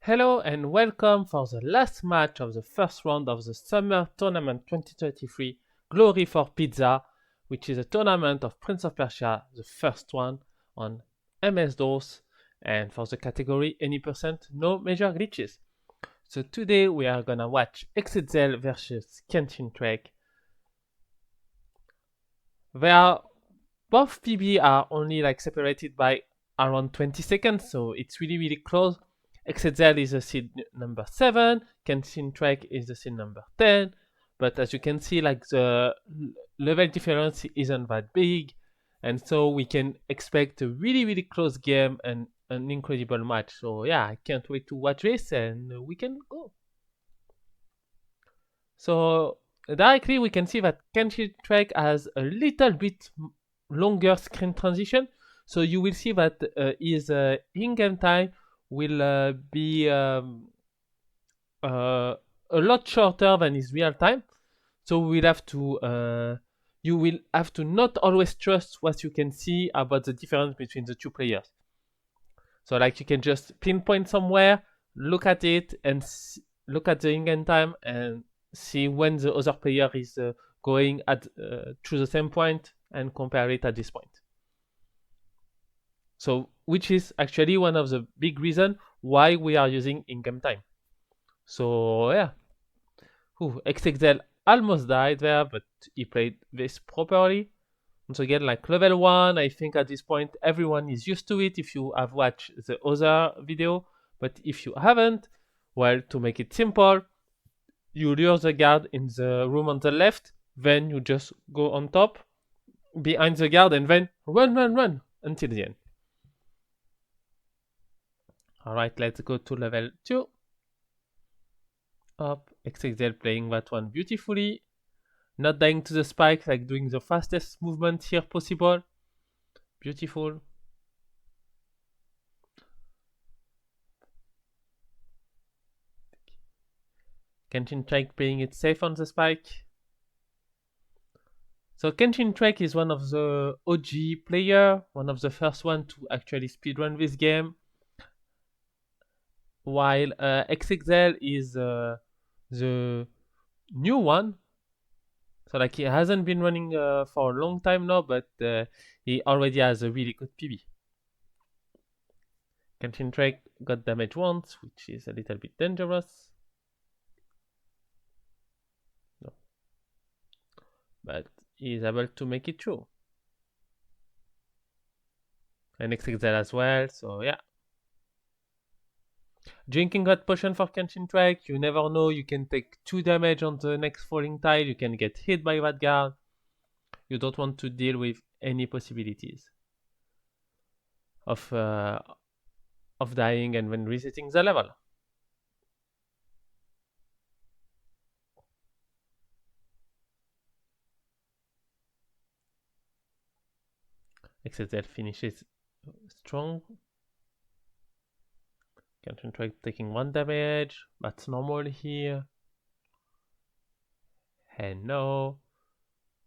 Hello and welcome for the last match of the first round of the Summer Tournament 2023 Glory for Pizza, which is a tournament of Prince of Persia, the first one on MS-DOS, and for the category any percent, no major glitches. So today we are gonna watch Exedzel versus KenshinTrek. Both PB are only separated by around 20 seconds, so it's really close. Exedzel is the seed number 7, KenshinTrek is the seed number 10, but as you can see, the level difference isn't that big, and so we can expect a really close game and an incredible match. So yeah, I can't wait to watch this, and we can go. So directly we can see that KenshinTrek has a little bit longer screen transition. So you will see that his in-game time will be a lot shorter than his real time. So you will have to not always trust what you can see about the difference between the two players. So you can just pinpoint somewhere, look at it, and look at the in-game time and see when the other player is going at to the same point and compare it at this point. So, which is actually one of the big reasons why we are using in-game time. So yeah, Exedzel almost died there, but he played this properly. Once again, level 1, I think at this point everyone is used to it if you have watched the other video. But if you haven't, well, to make it simple, you lure the guard in the room on the left, then you just go on top, behind the guard, and then run until the end. Alright, let's go to level 2. Up, Exedzel playing that one beautifully. Not dying to the spike, doing the fastest movement here possible. Beautiful. KenshinTrek playing it safe on the spike. So KenshinTrek is one of the OG player, one of the first one to actually speedrun this game. While Exedzel is the new one. So he hasn't been running for a long time now, but he already has a really good PB. KenshinTrek got damage once, which is a little bit dangerous. No. But he is able to make it through. And Exedzel as well, so yeah. Drinking that potion for KenshinTrek, you never know, you can take 2 damage on the next falling tile, you can get hit by that guard. You don't want to deal with any possibilities of dying and then resetting the level. Exedzel finishes strong. KenshinTrek taking 1 damage, that's normal here. And now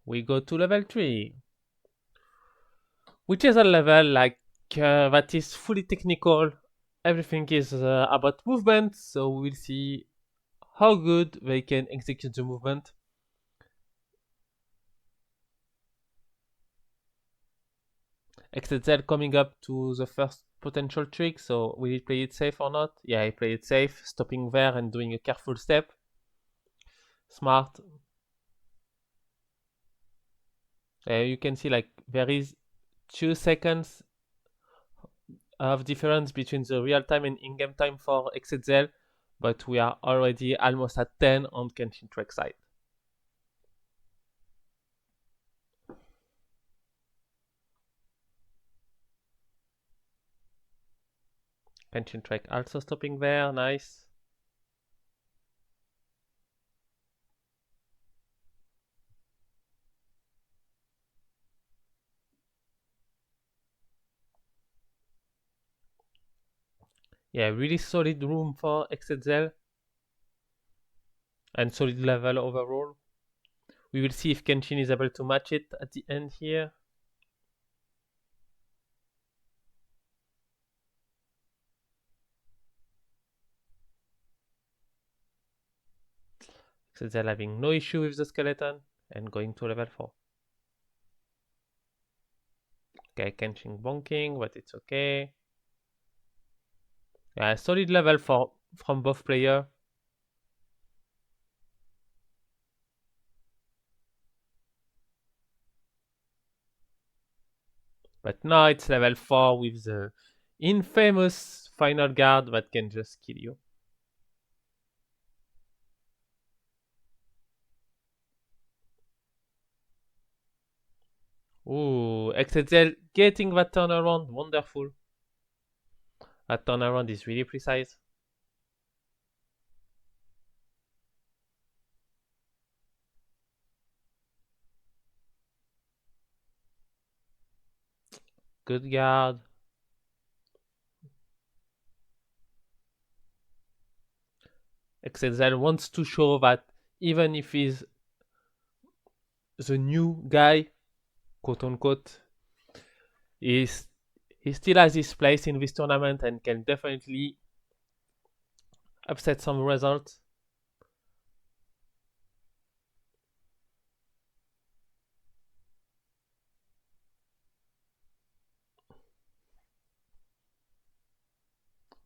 we go to level 3, which is a level that is fully technical. Everything is about movement, so we'll see how good they can execute the movement. Exedzel coming up to the first potential trick, so will he play it safe or not? Yeah, he played it safe, stopping there and doing a careful step. Smart. You can see there is 2 seconds of difference between the real time and in-game time for Exedzel, but we are already almost at 10 on KenshinTrek side. KenshinTrek also stopping there, nice. Yeah, really solid room for Exedzel. And solid level overall. We will see if Kenshin is able to match it at the end here. Exedzel having no issue with the skeleton and going to level 4. Okay, Kenshin bonking, but it's okay. Yeah, solid level from both players. But now it's level 4 with the infamous final guard that can just kill you. Ooh, Exedzel getting that turnaround, wonderful. That turnaround is really precise. Good guard. Exedzel wants to show that even if he's the new guy, quote unquote, he's, he still has his place in this tournament and can definitely upset some results.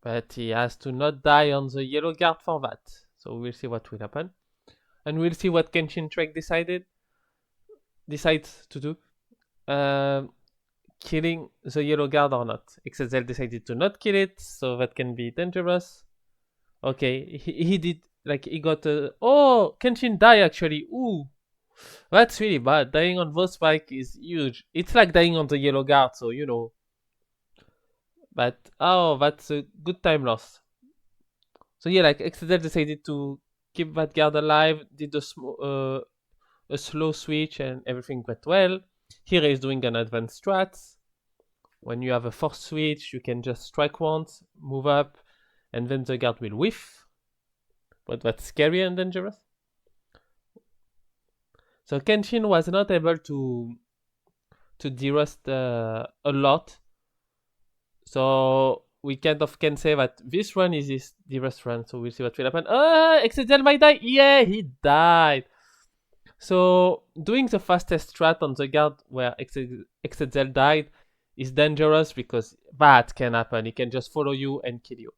But he has to not die on the yellow guard for that. So we'll see what will happen. And we'll see what KenshinTrek decides to do. Killing the yellow guard or not. Exedzel decided to not kill it, so that can be dangerous. Okay, he did, like, he got a... Oh, Kenshin died actually. Ooh, that's really bad. Dying on those spike is huge. It's like dying on the yellow guard, so you know. But, oh, that's a good time loss. So yeah, like, Exedzel decided to keep that guard alive, did a slow switch and everything went well. Here he's doing an advanced strat. When you have a force switch, you can just strike once, move up, and then the guard will whiff. But that's scary and dangerous. So Kenshin was not able to de-rust a lot. So we kind of can say that this run is his de-rust run. So we'll see what will happen. Exedzel might die. Yeah, he died. So doing the fastest strat on the guard where Exedzel died is dangerous because that can happen. He can just follow you and kill you.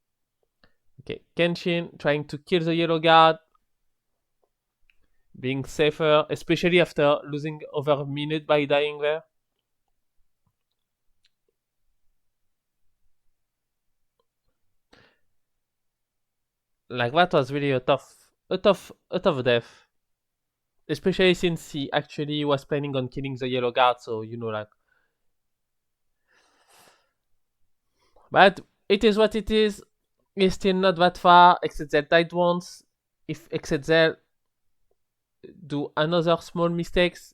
Okay, Kenshin trying to kill the yellow guard. Being safer, especially after losing over a minute by dying there. Like, that was really a tough death. Especially since he actually was planning on killing the yellow guard, so you know, like. But it is what it is. He's still not that far. Exedzel died once. If Exedzel do another small mistakes,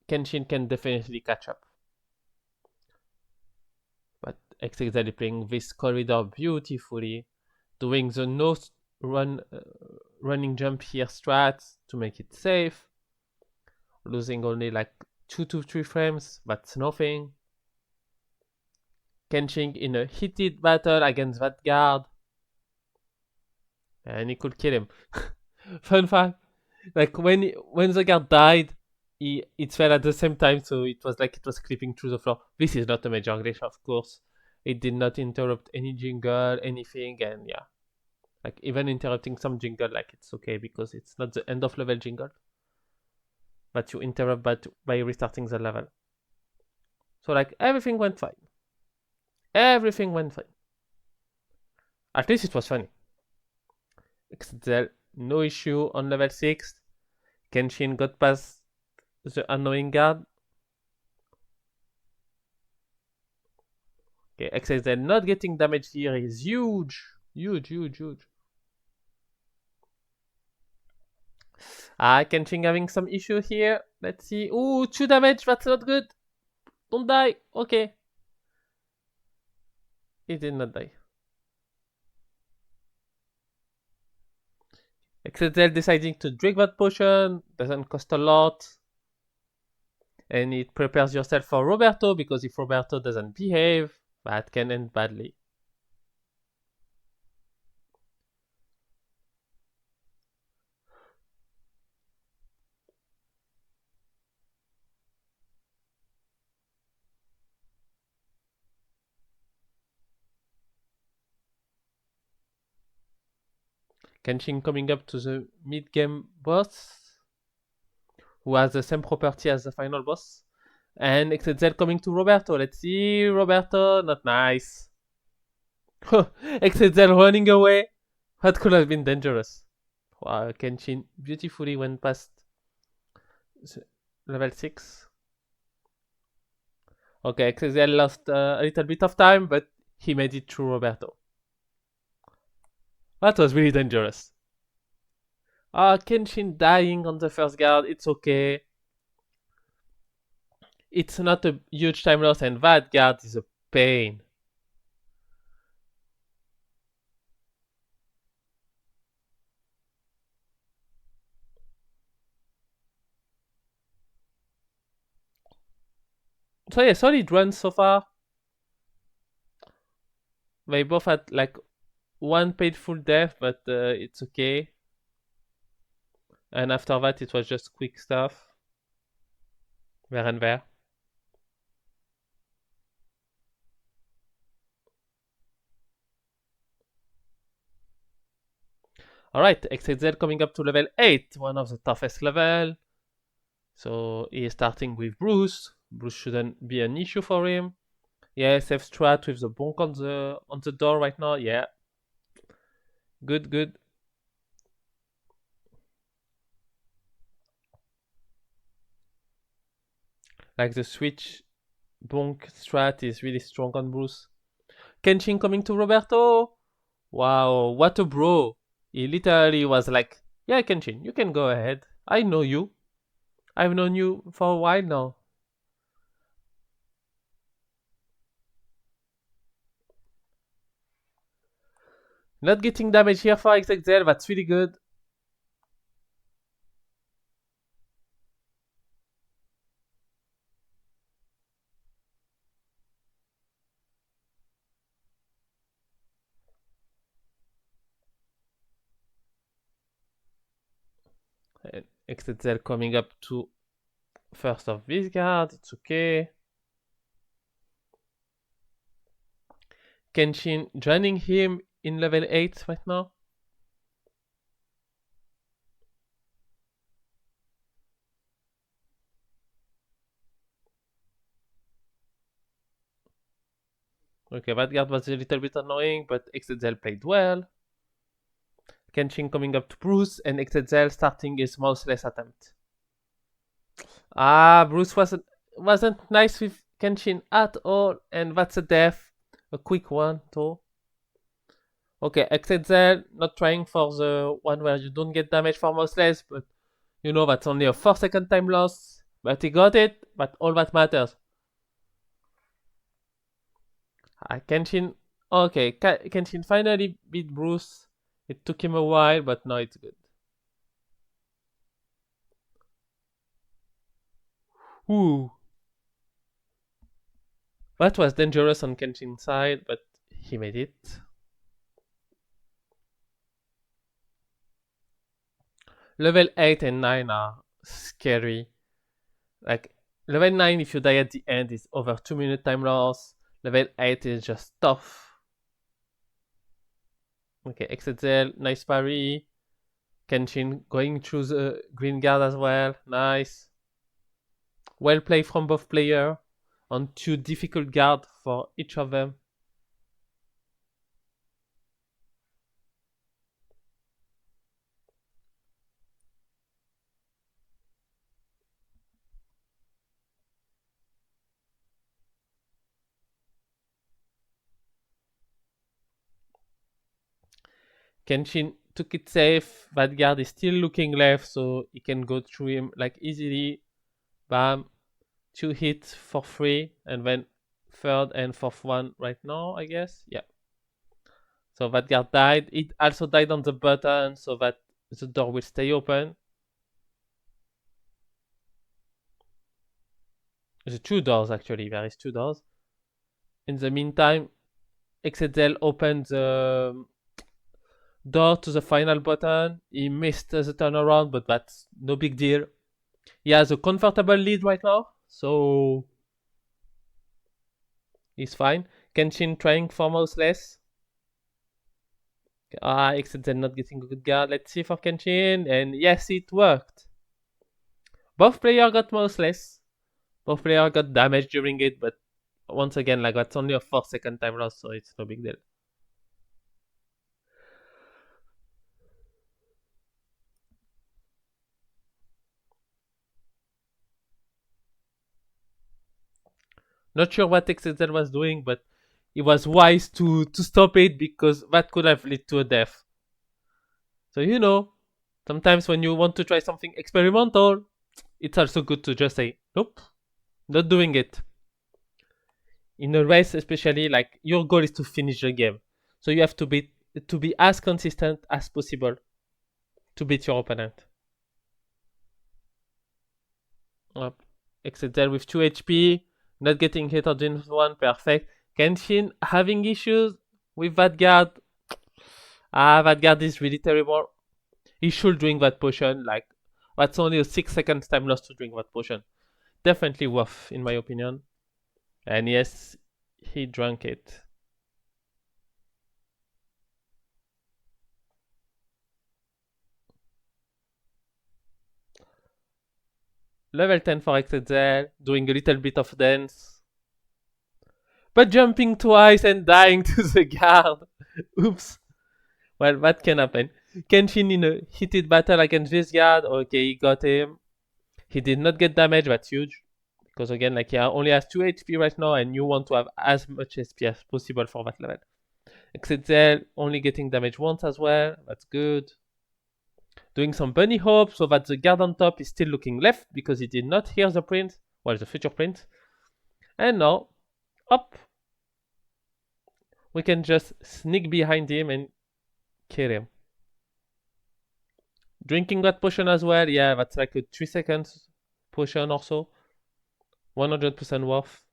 Kenshin can definitely catch up. But Exedzel is playing this corridor beautifully, doing the no running jump here strat to make it safe. Losing only like 2 to 3 frames, that's nothing. Kenshin in a heated battle against that guard. And he could kill him. Fun fact, like when the guard died, it fell at the same time, so it was like it was clipping through the floor. This is not a major glitch, of course. It did not interrupt any jingle, anything, and yeah. Like, even interrupting some jingle, like, it's okay because it's not the end of level jingle. But you interrupt by restarting the level. So, like, everything went fine. Everything went fine. At least it was funny. Exedzel, no issue on level 6. Kenshin got past the annoying guard. Okay, Exedzel not getting damage here is huge. Huge, huge, huge. Kenshin having some issue here. Let's see. Ooh, 2 damage. That's not good. Don't die. Okay. He did not die. Exedzel deciding to drink that potion. Doesn't cost a lot. And it prepares yourself for Roberto, because if Roberto doesn't behave, that can end badly. Kenshin coming up to the mid-game boss, who has the same property as the final boss. And Exedzel coming to Roberto. Let's see, Roberto, not nice. Exedzel running away. That could have been dangerous. Wow, Kenshin beautifully went past level 6. Okay, Exedzel lost a little bit of time, but he made it through Roberto. That was really dangerous. Kenshin dying on the first guard, it's okay. It's not a huge time loss, and that guard is a pain. So yeah, solid runs so far. They both had like one painful death, but it's okay. And after that, it was just quick stuff. There and there. Alright, Exedzel coming up to level 8, one of the toughest level. So he is starting with Bruce. Bruce shouldn't be an issue for him. Yeah, safe strat with the bonk on the door right now. Yeah. Good, good. Like the switch bonk strat is really strong on Bruce. Kenshin coming to Roberto. Wow, what a bro. He literally was like, yeah, Kenshin, you can go ahead. I know you. I've known you for a while now. Not getting damage here for Exedzel, that's really good. Exedzel coming up to first of this guard, it's okay. Kenshin joining him in level 8 right now. Okay, that guard was a little bit annoying, but Exedzel played well. Kenshin coming up to Bruce, and Exedzel starting his mouseless attempt. Bruce wasn't nice with Kenshin at all, and that's a death. A quick one, too. Okay, Exedzel not trying for the one where you don't get damage for mouseless, but you know that's only a 4-second time loss. But he got it, but all that matters. Kenshin. Okay, Kenshin finally beat Bruce. It took him a while, but now it's good. Ooh. That was dangerous on Kenshin's side, but he made it. Level 8 and 9 are scary. Like, level 9, if you die at the end, is over 2-minute time loss. Level 8 is just tough. Okay, Exedzel, nice parry. Kenshin going through the green guard as well. Nice. Well played from both players on 2 difficult guards for each of them. Kenshin took it safe. That guard is still looking left, so he can go through him like easily. Bam. 2 hits for free, and then third and fourth one right now, I guess. Yeah. So that guard died. It also died on the button, so that the door will stay open. There's 2 doors actually. There is 2 doors. In the meantime, Exedzel opened the door to the final button. He missed the turnaround, but that's no big deal. He has a comfortable lead right now, so he's fine. Kenshin trying for mouseless. Exedzel not getting a good guard. Let's see for Kenshin. And yes, it worked. Both players got mouseless. Both players got damage during it, but once again, like that's only a 4-second time loss, so it's no big deal. Not sure what Exedzel was doing, but it was wise to stop it because that could have led to a death. So sometimes when you want to try something experimental, it's also good to just say, nope, not doing it. In a race especially, like your goal is to finish the game. So you have to be as consistent as possible to beat your opponent. Exedzel with 2 HP, not getting hit on James 1, perfect. Kenshin having issues with that guard. That guard is really terrible. He should drink that potion. Like, that's only a 6-second time loss to drink that potion. Definitely worth, in my opinion. And yes, he drank it. Level 10 for Exedzel, doing a little bit of dance. But jumping twice and dying to the guard. Oops. Well, that can happen. Kenshin in a heated battle against this guard. Okay, he got him. He did not get damage, that's huge. Because again, like he only has 2 HP right now, and you want to have as much HP as possible for that level. Exedzel only getting damage once as well, that's good. Doing some bunny hop so that the guard on top is still looking left because he did not hear the print, well, the future print. And now, up. We can just sneak behind him and kill him. Drinking that potion as well, yeah, that's like a 3 seconds potion or so. 100% worth.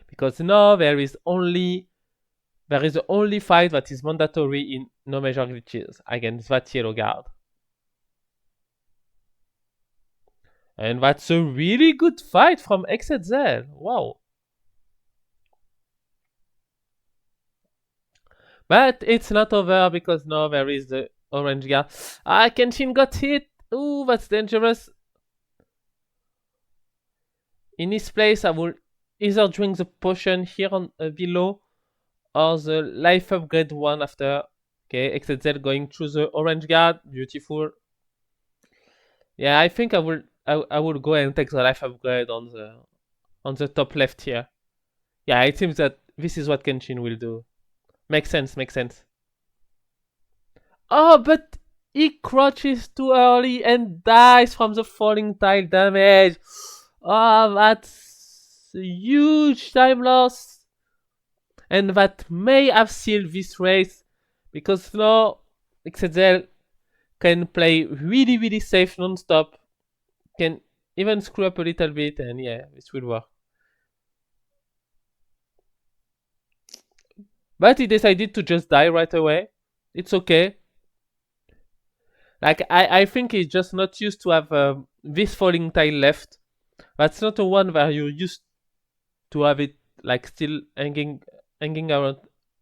Because now there is the only fight that is mandatory in no major glitches against that yellow guard. And that's a really good fight from Exedzel. Wow. But it's not over because now there is the orange guard. Kenshin got hit. Ooh, that's dangerous. In his place, I will either drink the potion here on below or the life upgrade one after. Okay, Exedzel going through the orange guard. Beautiful. Yeah, I think I will go and take the life upgrade on the top left here. Yeah, it seems that this is what Kenshin will do. Makes sense, makes sense. Oh, but he crouches too early and dies from the falling tile damage. Oh, that's a huge time loss. And that may have sealed this race because now Exedzel can play really, really safe non-stop. Can even screw up a little bit, and yeah, this will work. But he decided to just die right away. It's okay. Like, I think he's just not used to have this falling tile left. That's not a one where you're used to have it like still hanging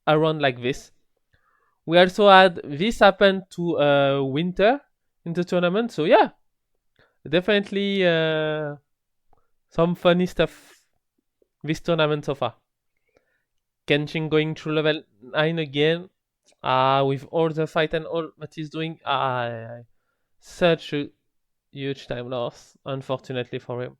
around like this. We also had this happen to Winter in the tournament, so yeah, definitely some funny stuff this tournament so far. Kenshin going through level 9 again. With all the fight and all that he's doing. Such a huge time loss, unfortunately for him.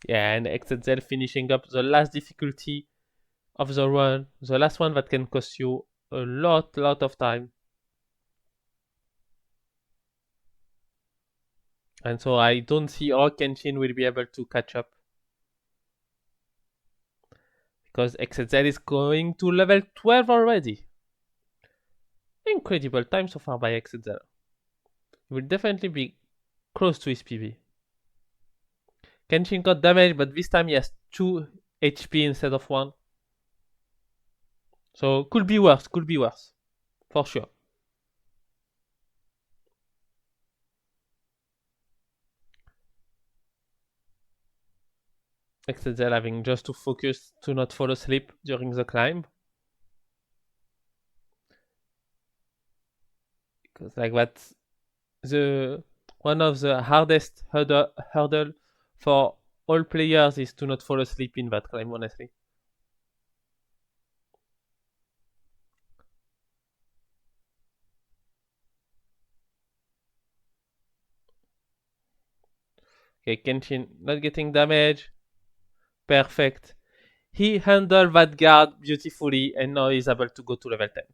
Yeah, and Exedzel finishing up the last difficulty of the run. The last one that can cost you a lot of time. And so I don't see how Kenshin will be able to catch up. Because Exedzel is going to level 12 already. Incredible time so far by Exedzel. He will definitely be close to his PB. Kenshin got damage, but this time he has 2 HP instead of 1. So could be worse, for sure. Exedzel having just to focus to not fall asleep during the climb. Because like that's the one of the hardest hurdle for all players is to not fall asleep in that climb, honestly. Okay, Kenshin not getting damage. Perfect. He handled that guard beautifully and now he's able to go to level 10.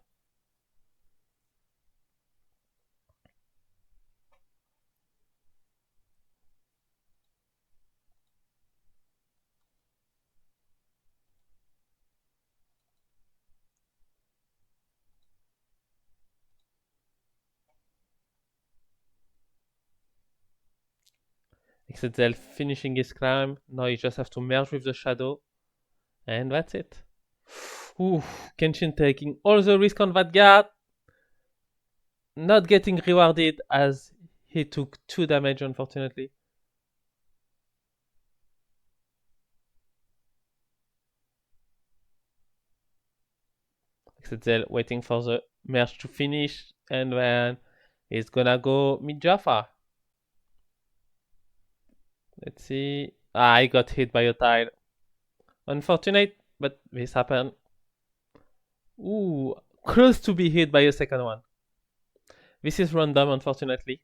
Exedzel finishing his climb. Now he just has to merge with the shadow. And that's it. Ooh, Kenshin taking all the risk on that guard. Not getting rewarded as he took 2 damage, unfortunately. Exedzel waiting for the merge to finish. And then he's gonna go mid Jaffa. Let's see. I got hit by a tile. Unfortunate, but this happened. Ooh, close to be hit by a second one. This is random, unfortunately.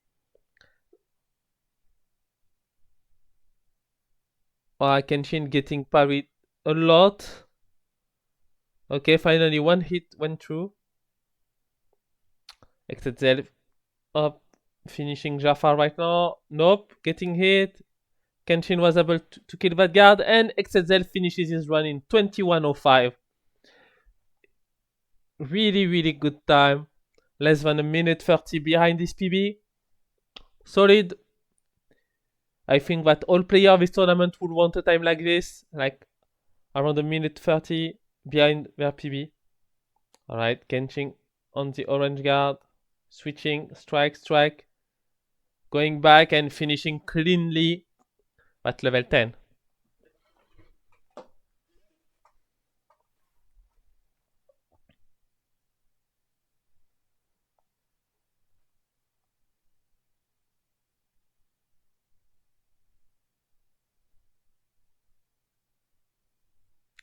Kenshin getting parried a lot. Okay, finally one hit went through. Exedzel up, finishing Jafar right now. Nope, getting hit. Kenshin was able to kill that guard, and Exedzel finishes his run in 21:05. Really, really good time. Less than a minute 30 behind this PB. Solid. I think that all players of this tournament would want a time like this, like around a minute 30 behind their PB. Alright, Kenshin on the orange guard, switching, strike, going back and finishing cleanly at level 10.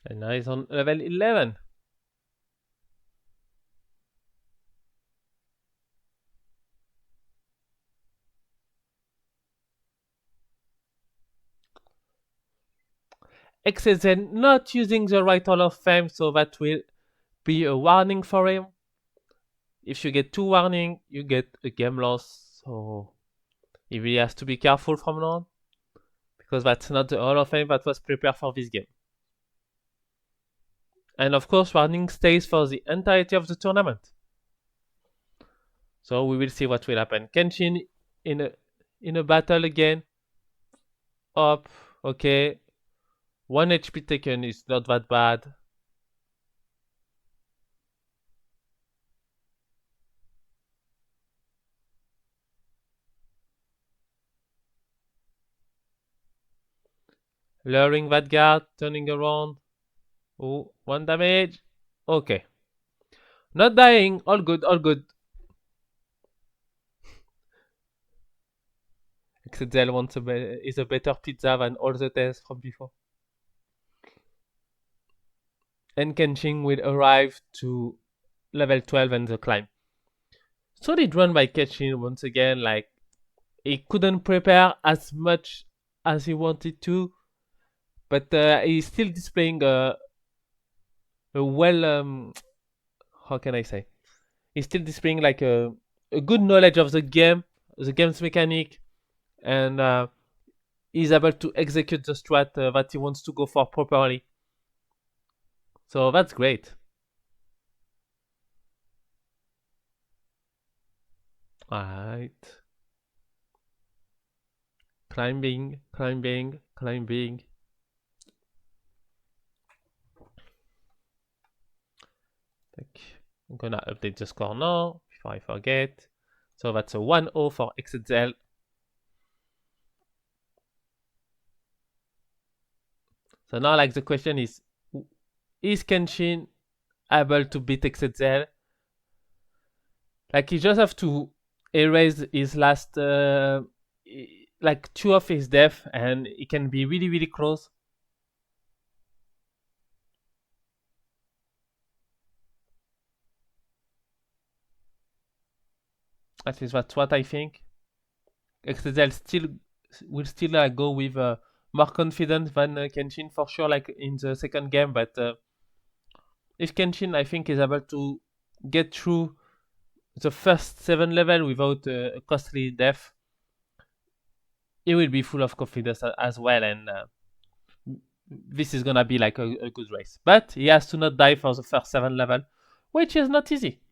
And now he's on level 11. Exedzel not using the right Hall of Fame, so that will be a warning for him. If you get 2 warning, you get a game loss, so he really has to be careful from now on, because that's not the Hall of Fame that was prepared for this game. And of course, warning stays for the entirety of the tournament. So we will see what will happen. Kenshin in a battle again. Up, okay. 1 HP taken is not that bad. Luring that guard, turning around. Oh, 1 damage. Okay. Not dying. All good, all good. Exedzel is a better pizza than all the tests from before. And Kenshin will arrive to level 12 and the climb. Solid run by Kenshin once again. Like, he couldn't prepare as much as he wanted to, but he's still displaying a well, how can I say? He's still displaying like a good knowledge of the game, the game's mechanic, and he's able to execute the strat that he wants to go for properly. So that's great. Alright. Climbing. I'm gonna update the score now before I forget. So that's a 1-0 for Exedzel. So now like the question is Kenshin able to beat Exedzel? Like he just have to erase his last like 2 of his death and he can be really close. At least that's what I think. Exedzel will still go with more confidence than Kenshin for sure, like in the second game. But if Kenshin, I think, is able to get through the first 7 level without a costly death, he will be full of confidence as well, and this is gonna be like a good race. But he has to not die for the first 7 level, which is not easy.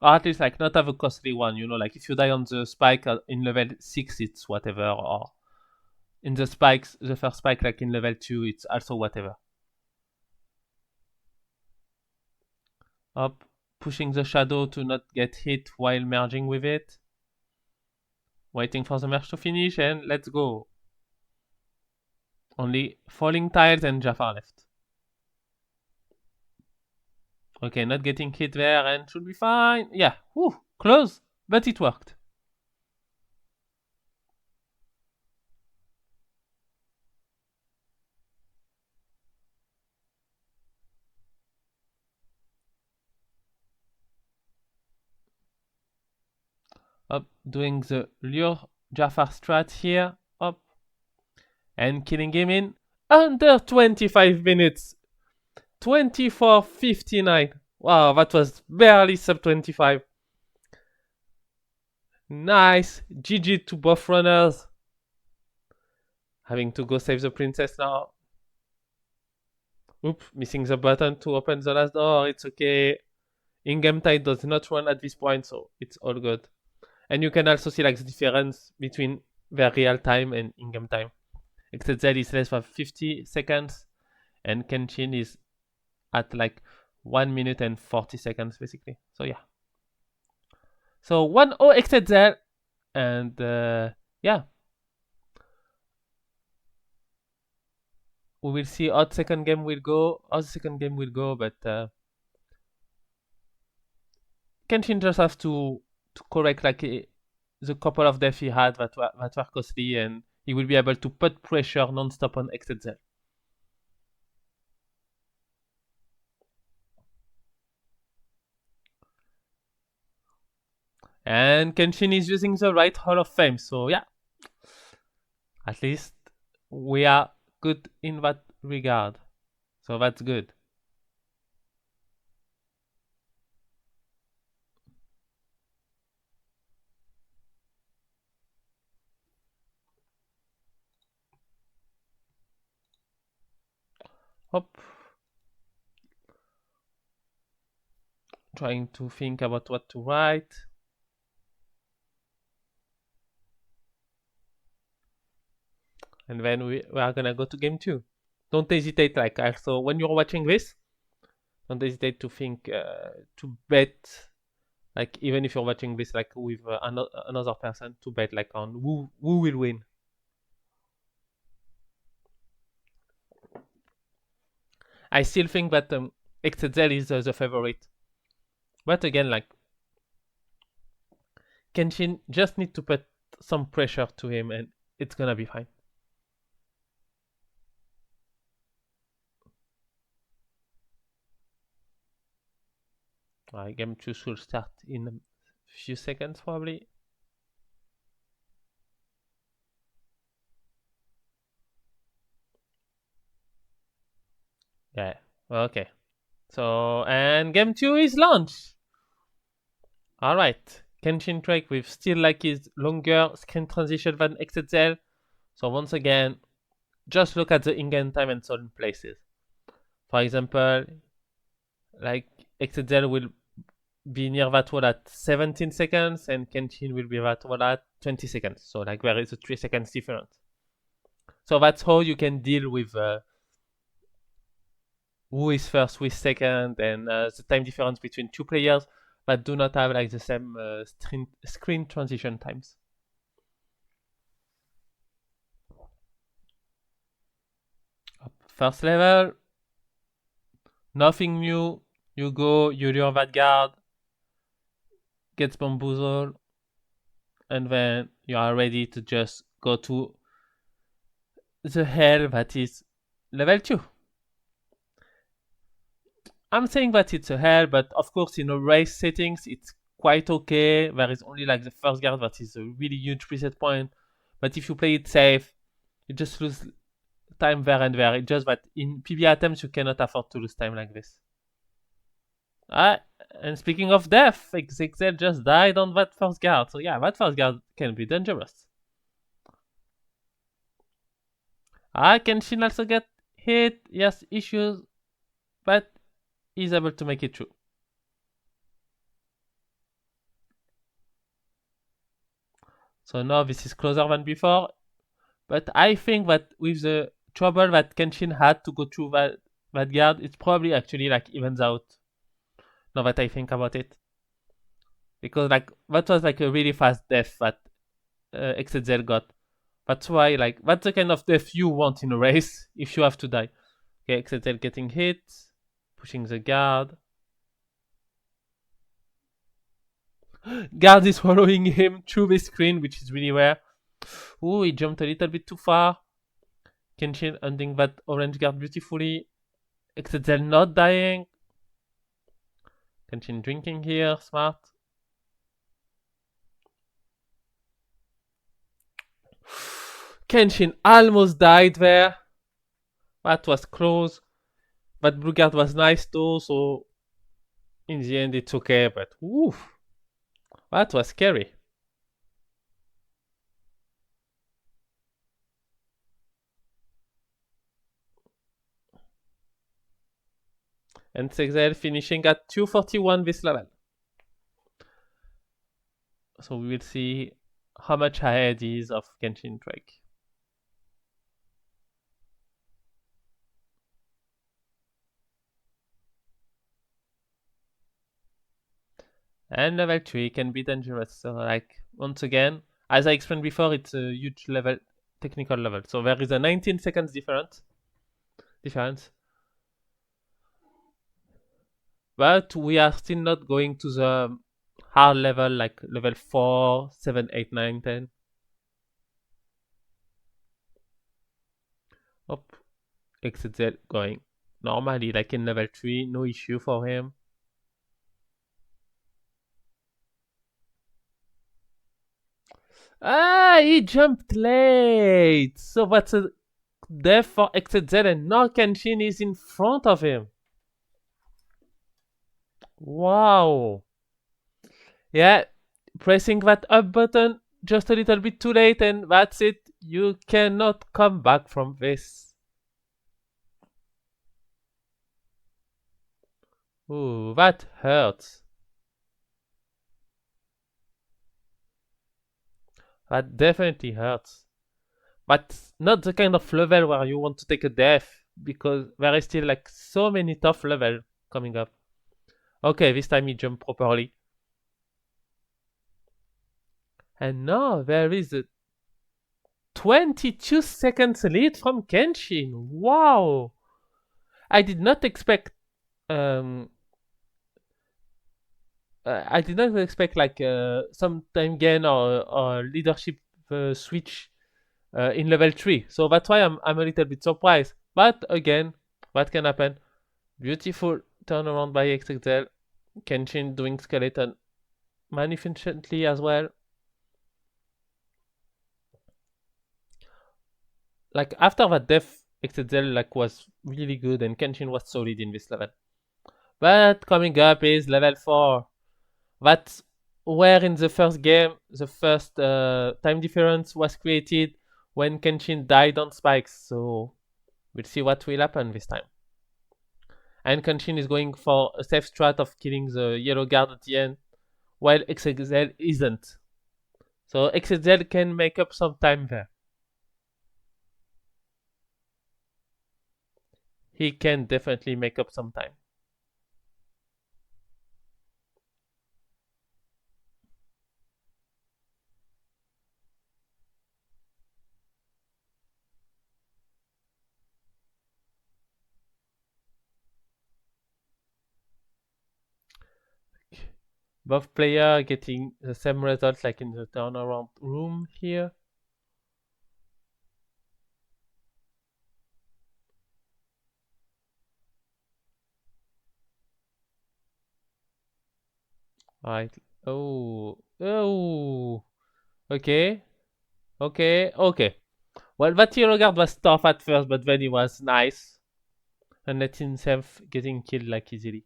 Or at least like not have a costly one, you know, like if you die on the spike in level 6, it's whatever, or in the spikes, the first spike like in level 2, it's also whatever. Up, pushing the shadow to not get hit while merging with it. Waiting for the merge to finish, and let's go. Only falling tiles and Jafar left. Okay, not getting hit there and should be fine. Yeah, whew, close, but it worked. Up, doing the lure Jafar strat here. Up, and killing him in under 25 minutes. 24:59. Wow, that was barely sub 25. Nice. GG to both runners. Having to go save the princess now. Oop, missing the button to open the last door. It's okay. In-game time does not run at this point, so it's all good. And you can also see like the difference between their real time and in-game time. Exedzel is less than 50 seconds, and Kenshin is at like 1 minute and 40 seconds basically. So yeah. So 1-0 Exedzel, and yeah. We will see how the second game will go. But Kenshin just has to correct like the couple of deaths he had that were costly, and he will be able to put pressure non-stop on Exedzel. And Kenshin is using the right Hall of Fame, so yeah. At least we are good in that regard. So that's good. Hop. Trying to think about what to write. And then we are gonna go to game 2. Don't hesitate, like also when you're watching this, don't hesitate to think to bet, like even if you're watching this like with another person, to bet like on who will win. I still think that Exedzel is the favorite, but again, like Kenshin just need to put some pressure to him, and it's gonna be fine. Game 2 should start in a few seconds probably. Yeah, okay. So, and game 2 is launched. Alright, KenshinTrek with still like his longer screen transition than Exedzel. So once again, just look at the in-game time and certain places. For example, like Exedzel will be near that wall at 17 seconds and Kenshin will be that wall at 20 seconds. So like there is a 3 seconds difference. So that's how you can deal with who is first, who is second, and the time difference between two players that do not have like the same screen transition times. First level, nothing new. You go, you lure that guard, gets bamboozled, and then you are ready to just go to the hell that is level 2. I'm saying that it's a hell, but of course in a race settings it's quite okay. There is only like the first guard that is a really huge preset point. But if you play it safe, you just lose time there and there. It's just that in PB attempts you cannot afford to lose time like this. Ah, and speaking of death, Exedzel just died on that first guard. So yeah, that first guard can be dangerous. Kenshin also get hit. Yes, issues, but he's able to make it through. So now this is closer than before. But I think that with the trouble that Kenshin had to go through that guard, it's probably actually like evens out. Now that I think about it. Because like that was like a really fast death that Exedzel got. That's why like that's the kind of death you want in a race if you have to die. Okay, Exedzel getting hit, pushing the guard. Guard is following him through the screen, which is really rare. Ooh, he jumped a little bit too far. Kenshin ending that orange guard beautifully. Exedzel not dying. Kenshin drinking here, smart. Kenshin almost died there. That was close. That blue guard was nice too, so in the end it's okay, but oof, that was scary. And Exedzel finishing at 241 this level. So we will see how much ahead he is of KenshinTrek. And level 3 can be dangerous. So like once again, as I explained before, it's a huge level, technical level. So there is a 19 seconds difference. But we are still not going to the hard level like level 4, 7, 8, 9, 10. Oh, Exedzel going normally like in level 3, no issue for him. He jumped late. So that's a death for Exedzel and now Kenshin is in front of him. Wow. Yeah, pressing that up button just a little bit too late and that's it. You cannot come back from this. Ooh, that hurts. That definitely hurts. But not the kind of level where you want to take a death because there is still like so many tough level coming up. Okay, this time he jumped properly. And now there is a 22 seconds lead from Kenshin. Wow! I did not expect um I did not expect like some time gain or leadership switch in level 3. So that's why I'm a little bit surprised. But again, what can happen? Beautiful turnaround by Exedzel. Kenshin doing skeleton magnificently as well. Like after that death, Exedzel like was really good and Kenshin was solid in this level. But coming up is level 4. That's where in the first game the first time difference was created when Kenshin died on spikes. So we'll see what will happen this time. And Kenshin is going for a safe strat of killing the yellow guard at the end, while Exedzel isn't. So Exedzel can make up some time there. He can definitely make up some time. Both player getting the same result like in the turnaround room here. Alright. Oh. Oh. Okay. Okay. Okay. Well, that hero guard was tough at first, but then he was nice and let himself getting killed like easily.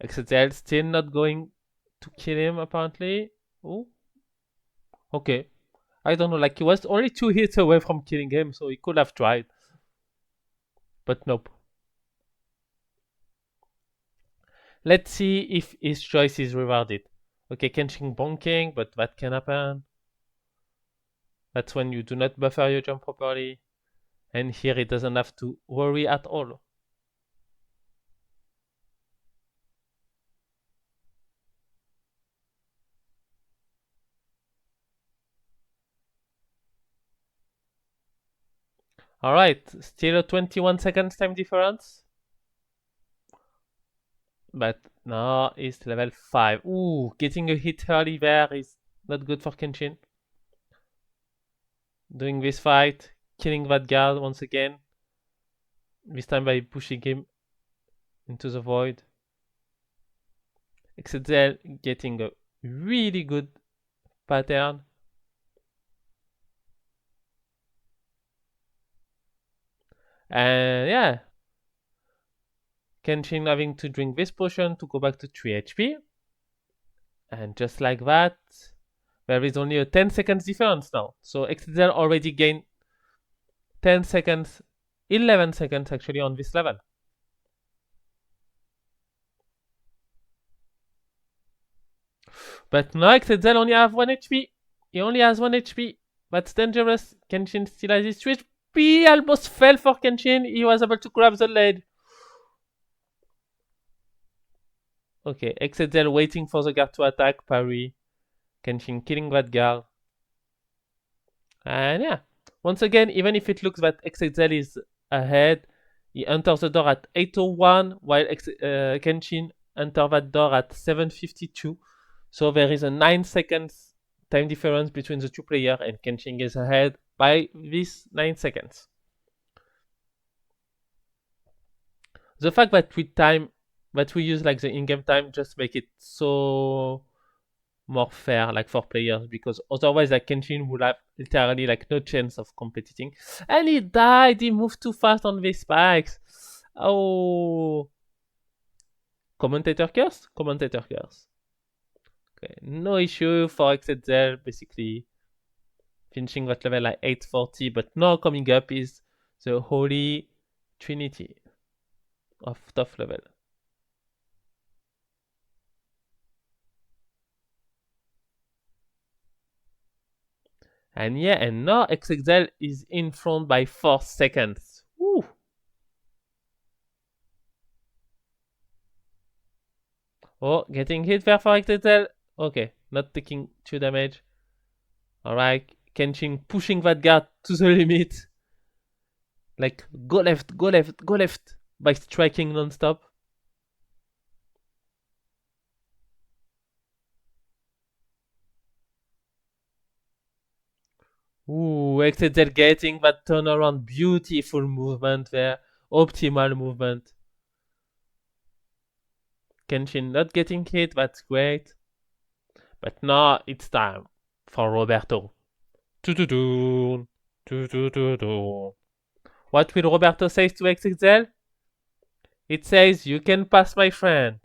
Exedzel still not going to kill him apparently. Oh. Okay. I don't know. Like he was only 2 hits away from killing him, so he could have tried, but nope. Let's see if his choice is rewarded. Okay, Kenshin bonking, but that can happen. That's when you do not buffer your jump properly. And here he doesn't have to worry at all. Alright, still a 21 seconds time difference. But now it's level 5. Ooh, getting a hit early there is not good for Kenshin. Doing this fight, killing that guard once again. This time by pushing him into the void. Exedzel getting a really good pattern. And yeah, Kenshin having to drink this potion to go back to 3 HP. And just like that, there is only a 10 seconds difference now. So Exedzel already gained 10 seconds, 11 seconds actually on this level. But now Exedzel only have 1 HP. He only has 1 HP. That's dangerous. Kenshin still has his 3 HP. Almost fell for Kenshin. He was able to grab the lead. Okay, Exedzel waiting for the guard to attack, parry. Kenshin killing that guard. And yeah, once again, even if it looks that Exedzel is ahead, he enters the door at 8:01 while Kenshin enters that door at 7:52. So there is a 9 seconds time difference between the two players, and Kenshin is ahead by this 9 seconds. The fact that we use like the in-game time just make it so more fair like for players, because otherwise like Kenshin would have literally like no chance of competing. And he died. He moved too fast on these spikes. Oh, commentator curse. Commentator curse. Okay, no issue for Exedzel, basically finishing that level at 840. But now coming up is the Holy Trinity of tough level. And yeah, and now Exedzel is in front by 4 seconds. Woo. Oh, getting hit there for Exedzel. Okay, not taking 2 damage. Alright, Kenshin pushing that guard to the limit. Like, go left, go left, go left. By striking non-stop. Ooh, Exedzel getting that turnaround. Beautiful movement there. Optimal movement. Kenshin not getting hit, that's great. But now it's time for Roberto. Do-do-do. Do-do-do-do. What will Roberto say to Exedzel? It says, you can pass, my friend.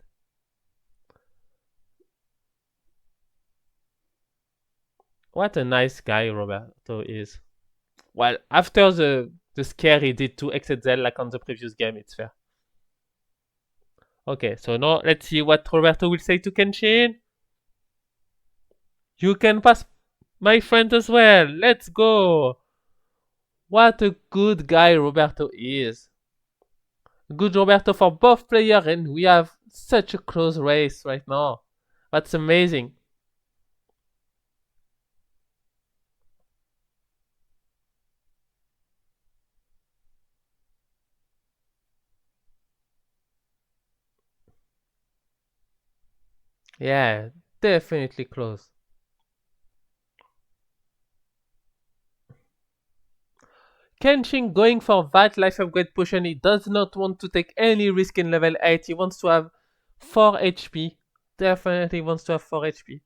What a nice guy Roberto is. Well, after the scare he did to Exedzel like on the previous game, it's fair. Okay, so now let's see what Roberto will say to Kenshin. You can pass, my friend, as well. Let's go. What a good guy Roberto is. Good Roberto for both players, and we have such a close race right now. That's amazing. Yeah, definitely close. Kenshin going for that life upgrade potion. He does not want to take any risk in level 8. He wants to have 4 HP. Definitely wants to have 4 HP.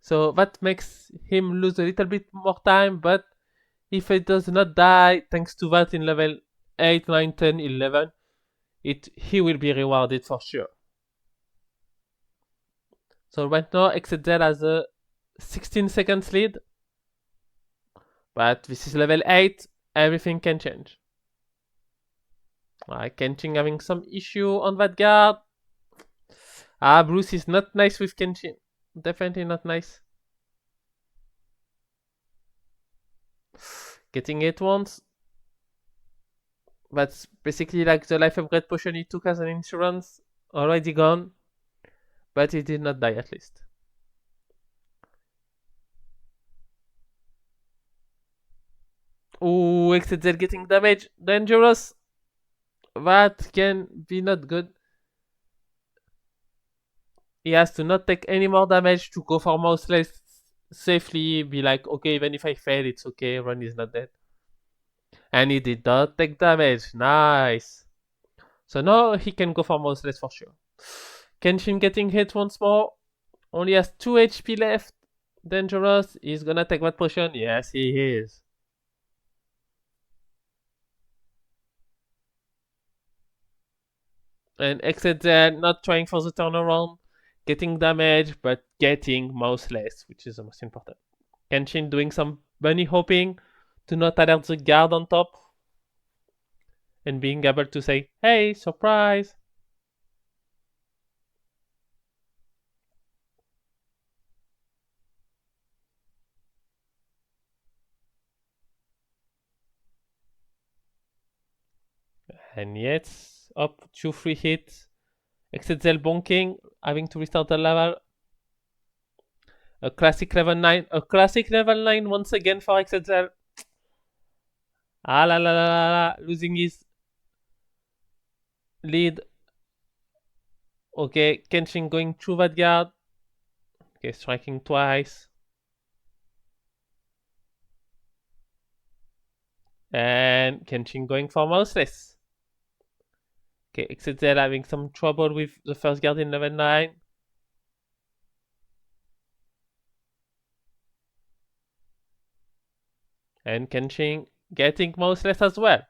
So that makes him lose a little bit more time, but if he does not die thanks to that in level 8, 9, 10, 11, he will be rewarded for sure. So right now Exedzel has a 16 seconds lead, but this is level 8, everything can change. Kenshin having some issue on that guard. Bruce is not nice with Kenshin. Definitely not nice. Getting it once. That's basically like the life upgrade potion he took as an insurance. Already gone. But he did not die at least. Ooh, Exedzel getting damage. Dangerous. That can be not good. He has to not take any more damage to go for mouseless safely. Be like, okay, even if I fail, it's okay. Ron is not dead. And he did not take damage. Nice. So now he can go for mouseless for sure. Kenshin getting hit once more. Only has 2 HP left. Dangerous. He's gonna take that potion. Yes, he is. And Exedzel not trying for the turnaround. Getting damage, but getting mouseless, which is the most important. Kenshin doing some bunny hopping to not alert the guard on top. And being able to say, hey, surprise. And yet, up 2-3 hits. Exedzel bonking, having to restart the level. A classic level 9. A classic level 9 once again for Exedzel. Ah la la la la la. Losing his lead. Okay, Kenshin going through that guard. Okay, striking twice. And Kenshin going for mouseless. Okay, Exedzel having some trouble with the first guard in level 9. And Kenshin getting mouseless as well.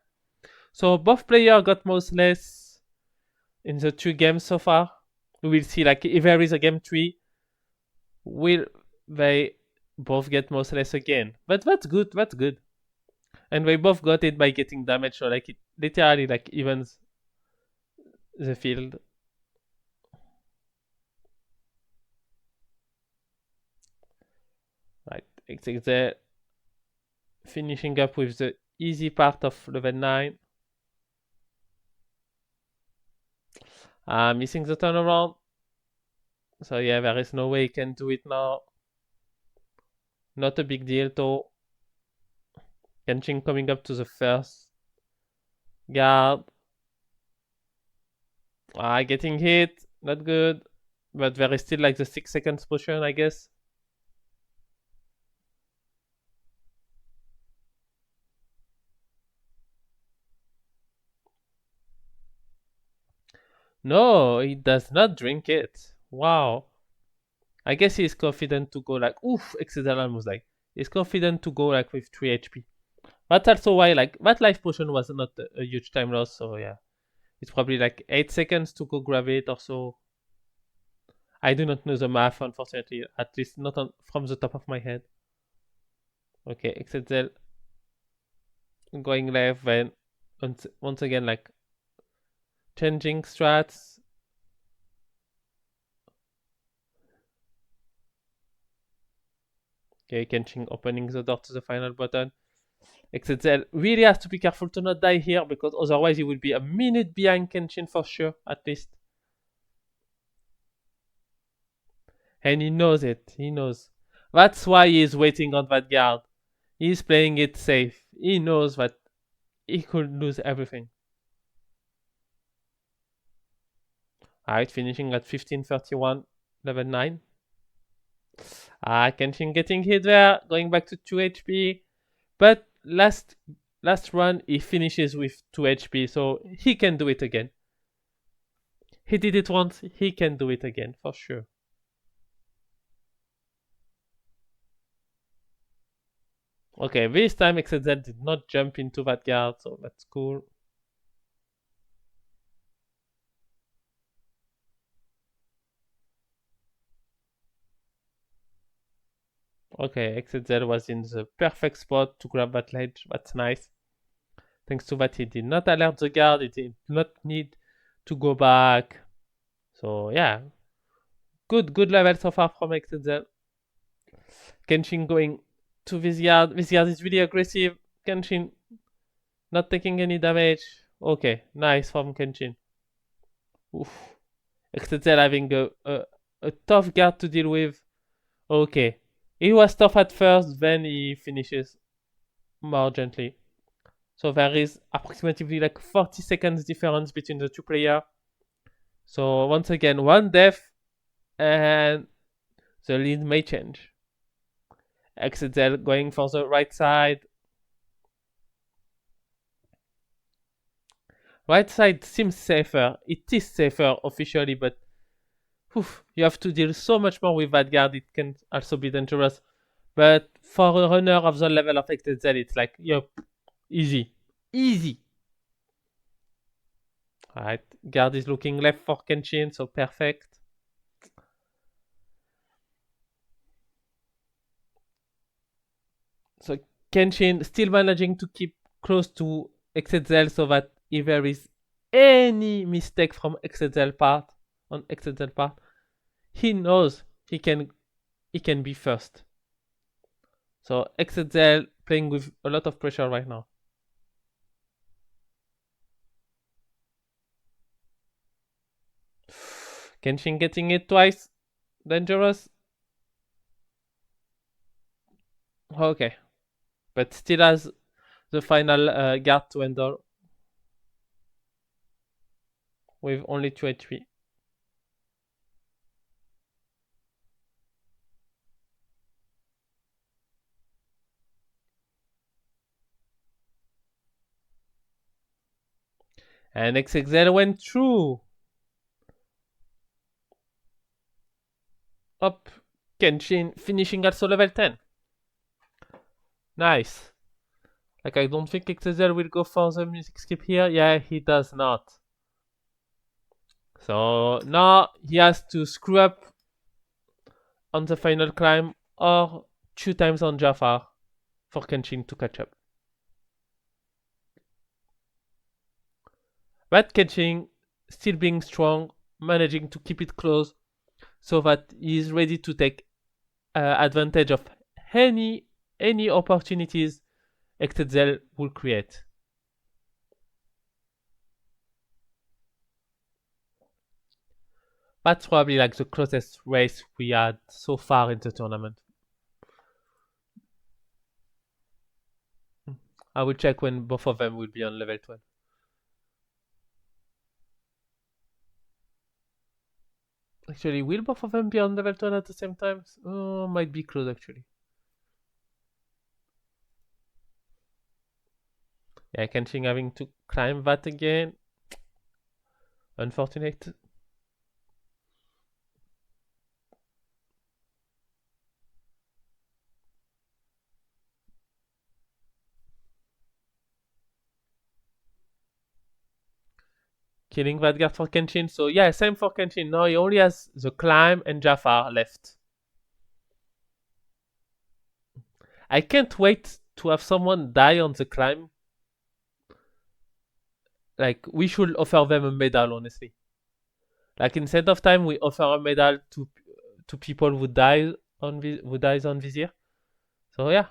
So both players got mouseless in the 2 games so far. We will see like if there is a game 3, will they both get mouseless again? But that's good, that's good. And they both got it by getting damage, so like it literally like evens the field. Right, Exedzel finishing up with the easy part of level 9. Missing the turnaround. So yeah, there is no way he can do it now. Not a big deal though. Kenshin coming up to the first guard. Getting hit. Not good. But there is still like the 6 seconds potion, I guess. No, he does not drink it. Wow. I guess he's confident to go like, oof, Exedzel almost like. He's confident to go like with 3 HP. That's also why like that life potion was not a huge time loss, so yeah. It's probably like 8 seconds to go grab it or so. I do not know the math, unfortunately, at least not from the top of my head. Okay, Exedzel going left, then once again like changing strats. Okay, Kenshin opening the door to the final button. Exedzel really has to be careful to not die here because otherwise he will be a minute behind Kenshin for sure, at least. And he knows it. He knows. That's why he is waiting on that guard. He's playing it safe. He knows that he could lose everything. Alright, finishing at 1531, level 9. Kenshin getting hit there, going back to 2 HP. But last run, he finishes with 2 HP, so he can do it again. He did it once, he can do it again, for sure. Okay, this time Exedzel did not jump into that guard, so that's cool. Okay, Exedzel was in the perfect spot to grab that ledge, that's nice. Thanks to that, he did not alert the guard, he did not need to go back. So yeah, good level so far from Exedzel. Kenshin going to this yard. This yard is really aggressive. Kenshin not taking any damage. Okay, nice from Kenshin. Oof. Exedzel having a tough guard to deal with. Okay, he was tough at first, then he finishes more gently. So there is approximately like 40 seconds difference between the two players. So once again, one death and the lead may change. Exedzel going for the right side. Right side seems safer. It is safer officially, but you have to deal so much more with that guard. It can also be dangerous. But for a runner of the level of Exedzel, it's like, yup, easy. Easy. Alright, guard is looking left for Kenshin, so perfect. So Kenshin still managing to keep close to Exedzel so that if there is any mistake from Exedzel part, he knows he can be first. So Exedzel playing with a lot of pressure right now. Kenshin getting it twice. Dangerous. Okay. But still has the final guard to handle. With only 2 HP. And Exedzel went through. Up. Kenshin finishing also level 10. Nice. Like, I don't think Exedzel will go for the music skip here. Yeah, he does not. So now he has to screw up on the final climb or 2 times on Jafar for Kenshin to catch up. But Kenshin still being strong, managing to keep it close so that he is ready to take advantage of any opportunities Exedzel will create. That's probably like the closest race we had so far in the tournament. I will check when both of them will be on level 12. Actually, will both of them be on level 12 at the same time? Oh, might be close actually. Yeah, Kenshin having to climb that again. Unfortunate. Killing that guard for Kenshin. So yeah, same for Kenshin. Now he only has the climb and Jafar left. I can't wait to have someone die on the climb. Like, we should offer them a medal, honestly. Like, instead of time, we offer a medal to people who dies on Vizier. So yeah,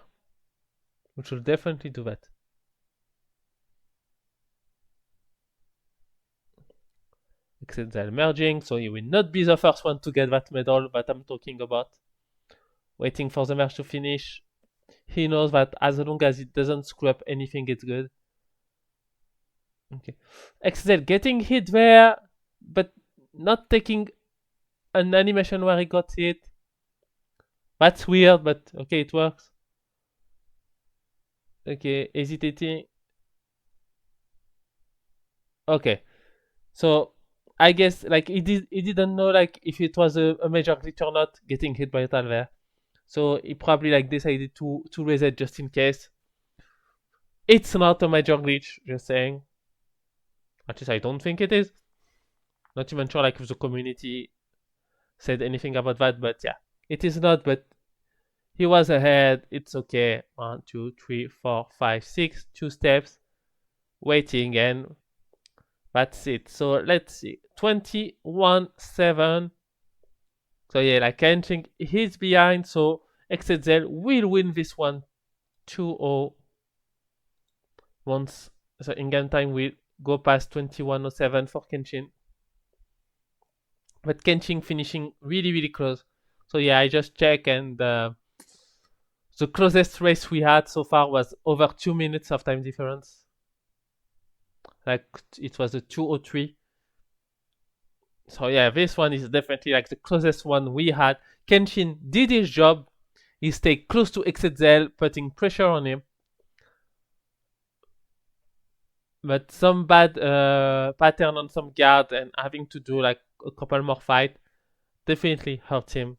we should definitely do that. Exedzel merging, so he will not be the first one to get that medal that I'm talking about. Waiting for the merge to finish. He knows that as long as it doesn't screw up anything, it's good. Okay. Exedzel getting hit there, but not taking an animation where he got hit. That's weird, but okay, it works. Okay, hesitating. Okay, so I guess like he didn't know like if it was a major glitch or not getting hit by a tile there. So he probably like decided to reset just in case. It's not a major glitch, just saying. At least I don't think it is. Not even sure like if the community said anything about that, but yeah, it is not. But he was ahead. It's okay. 1, 2, 3, 4, 5, 6. 2 steps. Waiting, and that's it. So let's see. 21-7. So yeah, like Kenshin, he's behind. So Exedzel will win this one 2-0. Once the in-game time will go past 21:07 for Kenshin. But Kenshin finishing really, really close. So yeah, I just checked, and the closest race we had so far was over 2 minutes of time difference. Like it was a 2:03. So yeah, this one is definitely like the closest one we had. Kenshin did his job. He stayed close to Exedzel, putting pressure on him. But some bad pattern on some guard and having to do like a couple more fight definitely hurt him.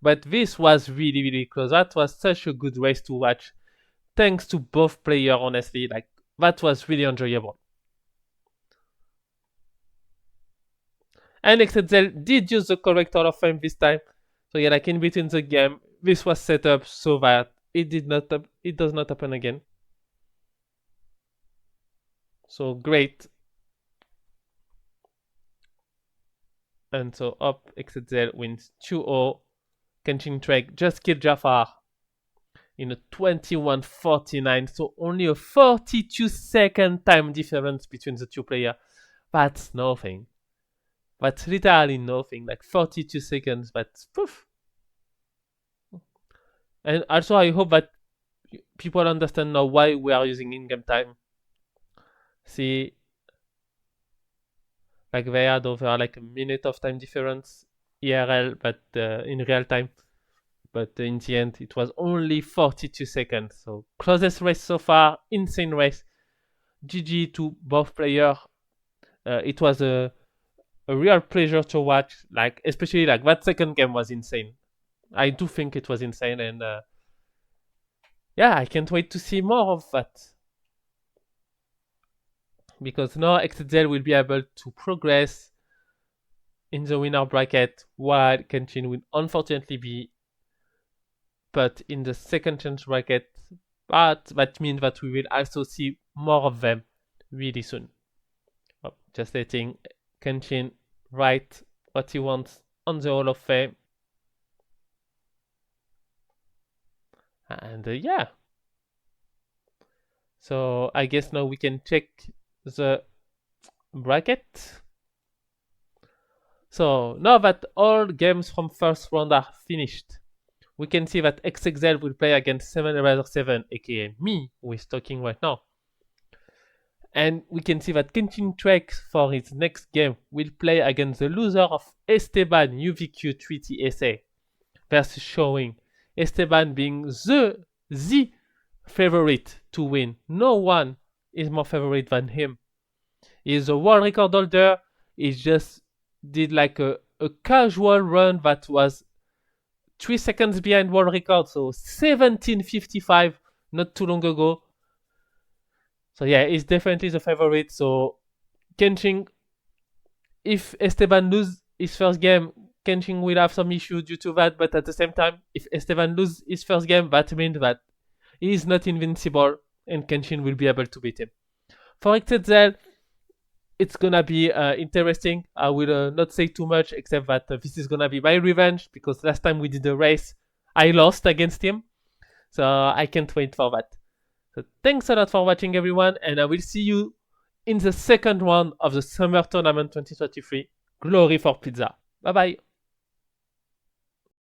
But this was really, really close. That was such a good race to watch. Thanks to both players, honestly. Like that was really enjoyable. And Exedzel did use the correct Hall of Fame this time. So yeah, like in between the game, this was set up so that it does not happen again. So great. And so up Exedzel wins 2-0. KenshinTrek just killed Jafar in a 21:49. So only a 42-second time difference between the two players. That's nothing. That's literally nothing. Like 42 seconds, but poof. And also I hope that people understand now why we are using in-game time. See, like they had over like a minute of time difference IRL, but in real time. But in the end, it was only 42 seconds. So closest race so far, insane race. GG to both players. It was a real pleasure to watch. Like especially like that second game was insane. I do think it was insane, and yeah, I can't wait to see more of that. Because now Exedzel will be able to progress in the winner bracket, while Kenshin will unfortunately be put in the second chance bracket. But that means that we will also see more of them really soon. Oh, just letting Kenshin write what he wants on the Hall of Fame. And yeah. So I guess now we can check the bracket. So now that all games from first round are finished, we can see that Exedzel will play against 7 aka me, who is talking right now. And we can see that KenshinTrek for his next game will play against the loser of Esteban UVQ 3TSA versus Showing. Esteban being the favorite to win. No one is more favorite than him. He's a world record holder. He just did like a casual run that was 3 seconds behind world record, so 17:55 not too long ago. So yeah, he's definitely the favorite. So Kenshin, if Esteban loses his first game, Kenshin will have some issue due to that. But at the same time, if Esteban loses his first game, that means that he is not invincible and Kenshin will be able to beat him. For Exedzel, it's gonna be interesting. I will not say too much except that this is gonna be my revenge, because last time we did a race, I lost against him. So I can't wait for that. So thanks a lot for watching, everyone, and I will see you in the second round of the Summer Tournament 2023. Glory for Pizza. Bye bye.